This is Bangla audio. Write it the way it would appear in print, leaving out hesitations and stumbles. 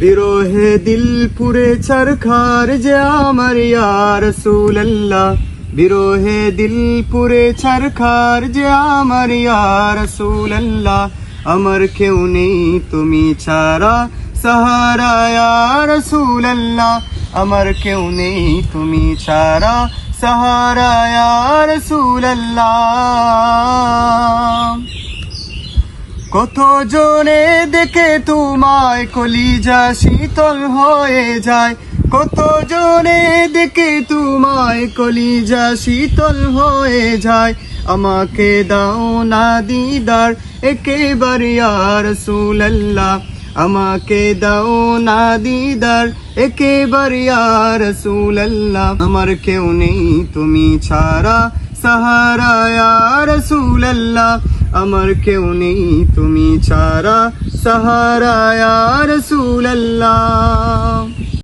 বিরহে দিল পুরে ছারখার যে আমার ইয়া রাসূলুল্লাহ, বিরহে দিল পুরে ছারখার যে আমার ইয়া রাসূলুল্লাহ। আমার কেউ নেই তুমি ছাড়া সাহারা ইয়া রাসূলুল্লাহ, আমার কেউ নেই তুমি ছাড়া সাহারা ইয়া রাসূলুল্লাহ। কত জনে দেখে তোমায় কলিজা শীতল হয়ে যায়, কত জনে দেখে তোমায় কলিজা শীতল হয়ে যায়। আমাকে দাও না দিদার একেবারে ইয়া রাসূলুল্লাহ, আমাকে দাও না দিদার একেবারে ইয়া রাসূলুল্লাহ। আমার কেউ নেই তুমি ছাড়া সাহারা ইয়া রাসূলুল্লাহ, আমার কেউ নেই তুমি ছাড়া সাহারা ইয়া রাসূলুল্লাহ।